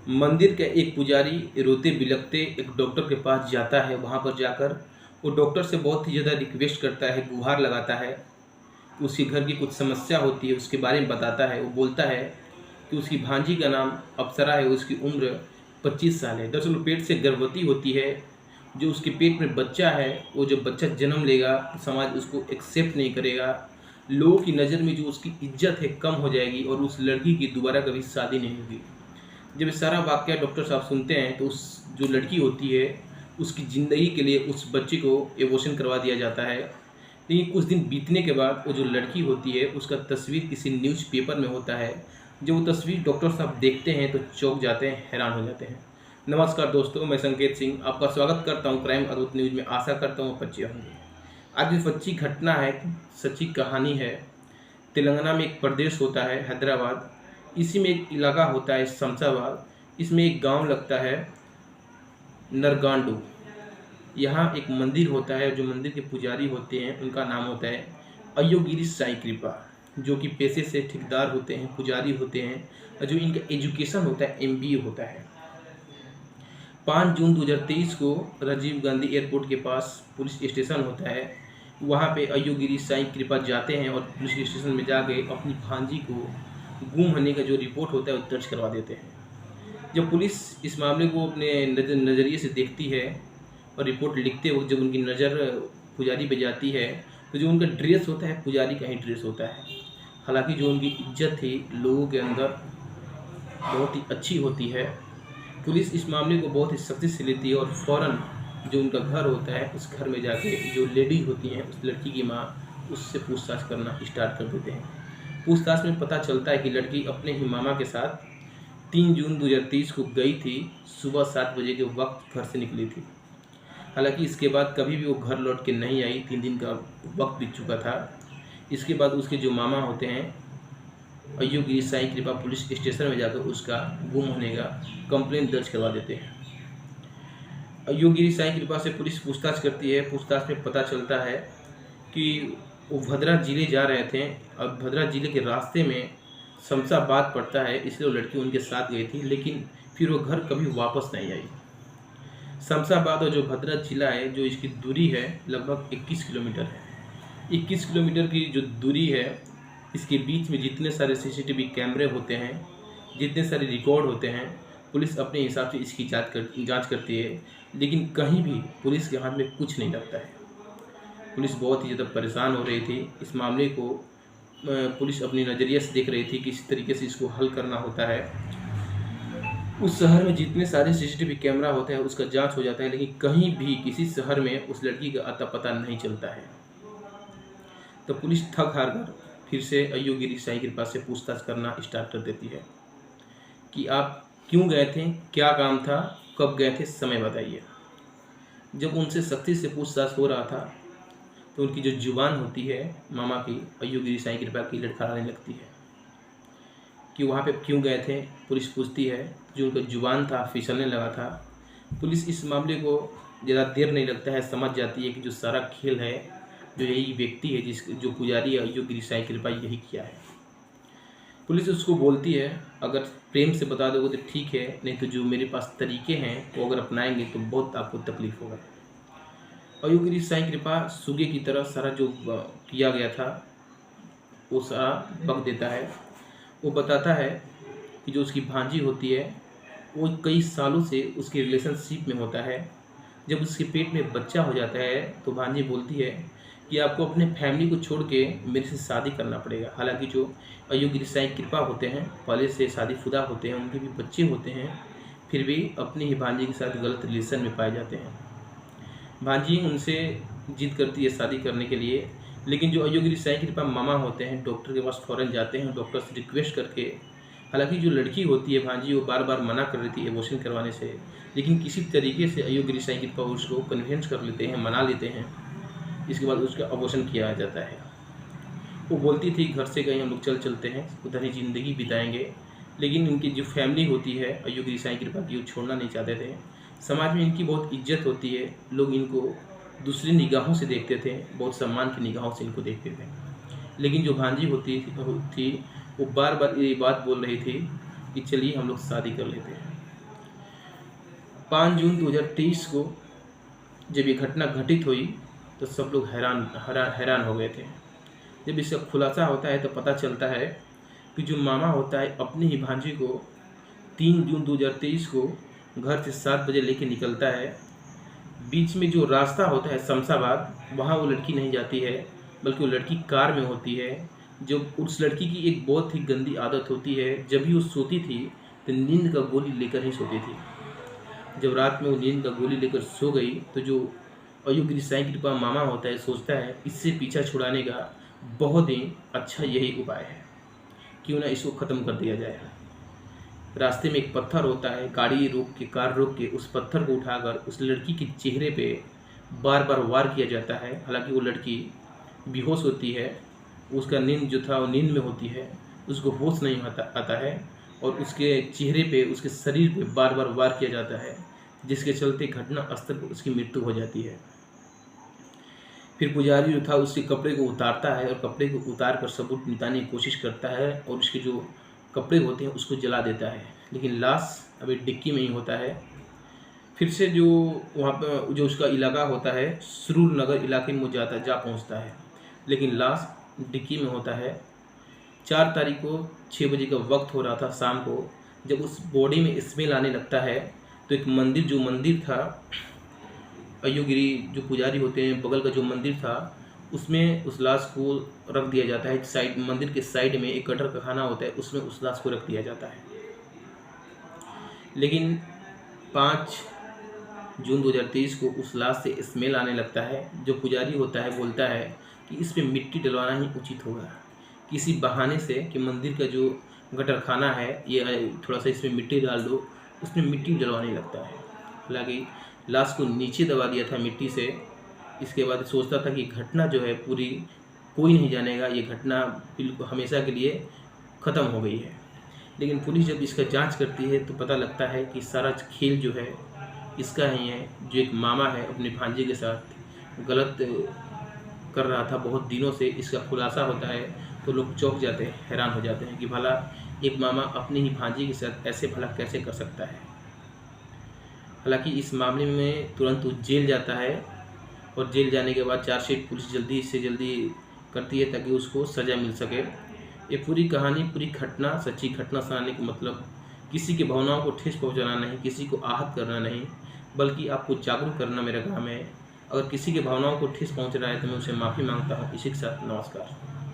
मंदिर का एक पुजारी रोते बिलखते एक डॉक्टर के पास जाता है। वहाँ पर जाकर वो डॉक्टर से बहुत ही ज़्यादा रिक्वेस्ट करता है, गुहार लगाता है कि उसके घर की कुछ समस्या होती है, उसके बारे में बताता है। वो बोलता है कि उसकी भांजी का नाम अप्सरा है, उसकी उम्र 25 साल है। दरअसल वो पेट से गर्भवती होती है। जो उसके पेट में बच्चा है, वो जब बच्चा जन्म लेगा तो समाज उसको एक्सेप्ट नहीं करेगा। लोगों की नज़र में जो उसकी इज्जत है कम हो जाएगी और उस लड़की की दोबारा कभी शादी नहीं होगी। जब ये सारा वाक़या डॉक्टर साहब सुनते हैं तो उस जो लड़की होती है उसकी ज़िंदगी के लिए उस बच्चे को एबॉर्शन करवा दिया जाता है। लेकिन कुछ दिन बीतने के बाद वो जो लड़की होती है उसका तस्वीर किसी न्यूज़पेपर में होता है। जब वो तस्वीर डॉक्टर साहब देखते हैं तो चौंक जाते हैं, हैरान हो जाते हैं। नमस्कार दोस्तों, मैं संकेत सिंह आपका स्वागत करता हूँ क्राइम अद्भुत न्यूज़ में। आशा करता हूँ आप अच्छे होंगे। आज जो सच्ची घटना है, सच्ची कहानी है। तेलंगाना में एक प्रदेश होता है हैदराबाद, इसी में एक इलाका होता है शमशाबाद। इसमें एक गांव लगता है नरगांडू। यहाँ एक मंदिर होता है, जो मंदिर के पुजारी होते हैं उनका नाम होता है अयोगिरी साई कृपा, जो कि पेशे से ठेकेदार होते हैं, पुजारी होते हैं। और जो इनका एजुकेशन होता है एमबीए होता है। 5 जून 2023 को राजीव गांधी एयरपोर्ट के पास पुलिस स्टेशन होता है। वहाँ पे अयोगिरी साई कृपा जाते हैं और पुलिस स्टेशन में जाके अपनी भांजी को गुम होने का जो रिपोर्ट होता है वो दर्ज करवा देते हैं। जब पुलिस इस मामले को अपने नज़रिए से देखती है और रिपोर्ट लिखते वक्त जब उनकी नज़र पुजारी पे जाती है तो जो उनका ड्रेस होता है पुजारी का ही ड्रेस होता है। हालांकि जो उनकी इज्जत थी लोगों के अंदर बहुत ही अच्छी होती है। पुलिस इस मामले को बहुत ही सख्ती से लेती है और फ़ौरन जो उनका घर होता है उस घर में जाके जो लेडी होती हैं, उस लड़की की माँ, उससे पूछताछ करना स्टार्ट कर देते हैं। पूछताछ में पता चलता है कि लड़की अपने ही मामा के साथ 3 जून 2023 को गई थी। सुबह 7 बजे के वक्त घर से निकली थी। हालांकि इसके बाद कभी भी वो घर लौट के नहीं आई। 3 दिन का वक्त बीत चुका था। इसके बाद उसके जो मामा होते हैं अयोगिरी साई कृपा पुलिस स्टेशन में जाकर उसका गुम होने का कंप्लेंट दर्ज करवा देते हैं। अयोगिरी साई कृपा से पुलिस पूछताछ करती है। पूछताछ में पता चलता है कि वो भद्रा जिले जा रहे थे और भद्रा जिले के रास्ते में शमशाबाद पड़ता है, इसलिए वो लड़की उनके साथ गई थी। लेकिन फिर वो घर कभी वापस नहीं आई। शमशाबाद और जो भद्रा जिला है, जो इसकी दूरी है लगभग 21 किलोमीटर है। 21 किलोमीटर की जो दूरी है, इसके बीच में जितने सारे सीसीटीवी कैमरे होते हैं, जितने सारे रिकॉर्ड होते हैं, पुलिस अपने हिसाब से इसकी जांच करती है। लेकिन कहीं भी पुलिस के हाथ में कुछ नहीं लगता है। पुलिस बहुत ही ज़्यादा परेशान हो रही थी। इस मामले को पुलिस अपनी नज़रिए से देख रही थी कि इस तरीके से इसको हल करना होता है। उस शहर में जितने सारे सीसीटीवी कैमरा होते हैं उसका जांच हो जाता है, लेकिन कहीं भी किसी शहर में उस लड़की का अता पता नहीं चलता है। तो पुलिस थक हार कर फिर से अयोगिरी साई कृपा से पूछताछ करना स्टार्ट कर देती है कि आप क्यों गए थे, क्या काम था, कब गए थे, समय बताइए। जब उनसे सख्ती से पूछताछ हो रहा था तो उनकी जो जुबान होती है मामा की, अयोगिरी साई कृपा की, लड़खड़ाने लगती है कि वहाँ पे क्यों गए थे। पुलिस पूछती है, जो उनका जुबान था फिसलने लगा था। पुलिस इस मामले को ज़्यादा देर नहीं लगता है, समझ जाती है कि जो सारा खेल है, जो यही व्यक्ति है जो पुजारी है अयोगिरी साई कृपा, यही किया है। पुलिस उसको बोलती है, अगर प्रेम से बता दोगे तो ठीक है, नहीं तो जो मेरे पास तरीके हैं वो अगर अपनाएंगे तो बहुत आपको तकलीफ होगा। अयोगिरी साई कृपा सुगे की तरह सारा जो किया गया था वो सारा बक देता है। वो बताता है कि जो उसकी भांजी होती है वो कई सालों से उसके रिलेशनशिप में होता है। जब उसके पेट में बच्चा हो जाता है तो भांजी बोलती है कि आपको अपने फैमिली को छोड़ के मेरे से शादी करना पड़ेगा। हालांकि जो अयोगिरी साई कृपा होते हैं पहले से शादीशुदा होते हैं, उनके भी बच्चे होते हैं, फिर भी अपनी ही भांजी के साथ गलत रिलेशन में पाए जाते हैं। भांजी उनसे जिद करती है शादी करने के लिए, लेकिन जो अयोगिरी साई कृपा मामा होते हैं डॉक्टर के पास फ़ौरन जाते हैं। डॉक्टर से रिक्वेस्ट करके, हालांकि जो लड़की होती है भांजी वो बार बार मना कर रही थी एबॉर्शन करवाने से, लेकिन किसी तरीके से अयोगिरी साई कृपा उसको कन्विंस कर लेते हैं, मना लेते हैं। इसके बाद उसका अबॉर्शन किया जाता है। वो बोलती थी घर से कहीं हम लोग चलते हैं, उधर ही ज़िंदगी बिताएंगे, लेकिन इनकी जो फैमिली होती है अयोगिरी साई कृपा की, वो छोड़ना नहीं चाहते थे। समाज में इनकी बहुत इज्जत होती है, लोग इनको दूसरी निगाहों से देखते थे, बहुत सम्मान की निगाहों से इनको देखते थे। लेकिन जो भांजी होती थी वो बार बार ये बात बोल रही थी कि चलिए हम लोग शादी कर लेते हैं। 5 जून 2023 को जब ये घटना घटित हुई तो सब लोग हैरान हो गए थे। जब इसका खुलासा होता है तो पता चलता है कि जो मामा होता है अपनी ही भांजी को 3 जून 2023 को घर से 7 बजे लेके निकलता है। बीच में जो रास्ता होता है शमशाबाद, वहाँ वो लड़की नहीं जाती है, बल्कि वो लड़की कार में होती है। जो उस लड़की की एक बहुत ही गंदी आदत होती है, जब भी वो सोती थी तो नींद का गोली लेकर ही सोती थी। जब रात में वो नींद का गोली लेकर सो गई तो जो अयोग्य साईं कृपा मामा होता है सोचता है इससे पीछा छुड़ाने का बहुत ही अच्छा यही उपाय है, क्यों ना इसको ख़त्म कर दिया जाए। रास्ते में एक पत्थर होता है, कार रोक के उस पत्थर को उठाकर उस लड़की के चेहरे पे बार बार वार किया जाता है। हालांकि वो लड़की बेहोश होती है, उसका नींद जो था वो नींद में होती है, उसको होश नहीं आता है और उसके चेहरे पे, उसके शरीर पे बार बार वार किया जाता है, जिसके चलते घटना स्थल पर उसकी मृत्यु हो जाती है। फिर पुजारी जो था उसके कपड़े को उतारता है और कपड़े को उतार कर सबूत मिटाने की कोशिश करता है और उसके जो कपड़े होते हैं उसको जला देता है, लेकिन लाश अभी डिक्की में ही होता है। फिर से जो वहाँ पर जो उसका इलाका होता है सुरूर नगर इलाके में जा पहुँचता है, लेकिन लाश डिक्की में होता है। 4 तारीख को 6 बजे का वक्त हो रहा था शाम को, जब उस बॉडी में स्मेल आने लगता है तो एक मंदिर था, अयोगिरी जो पुजारी होते हैं बगल का जो मंदिर था उसमें उस लाश को रख दिया जाता है। साइड मंदिर के साइड में एक गटर का खाना होता है, उसमें उस लाश को रख दिया जाता है। लेकिन 5 जून 2023 को उस लाश से स्मेल आने लगता है। जो पुजारी होता है बोलता है कि इस पे मिट्टी डलवाना ही उचित होगा, किसी बहाने से कि मंदिर का जो गटर खाना है ये थोड़ा सा इसमें मिट्टी डाल दो, उसमें मिट्टी डलवाने लगता है। हालांकि लाश को नीचे दबा दिया था मिट्टी से। इसके बाद सोचता था कि घटना जो है पूरी कोई नहीं जानेगा, ये घटना बिल्कुल हमेशा के लिए ख़त्म हो गई है। लेकिन पुलिस जब इसका जांच करती है तो पता लगता है कि सारा खेल जो है इसका ही है। जो एक मामा है अपने भांजे के साथ गलत कर रहा था बहुत दिनों से, इसका खुलासा होता है तो लोग चौंक जाते हैं, हैरान हो जाते हैं कि भला एक मामा अपने ही भांजे के साथ ऐसे भला कैसे कर सकता है। हालांकि इस मामले में तुरंत वो जेल जाता है और जेल जाने के बाद चार्जशीट पुलिस जल्दी से जल्दी करती है ताकि उसको सज़ा मिल सके। ये पूरी कहानी, पूरी घटना सच्ची घटना सुनाने का मतलब किसी की भावनाओं को ठेस पहुंचाना नहीं, किसी को आहत करना नहीं, बल्कि आपको जागरूक करना मेरा काम है। अगर किसी की भावनाओं को ठेस पहुंच रहा है तो मैं उसे माफ़ी मांगता हूँ। इसी के साथ नमस्कार।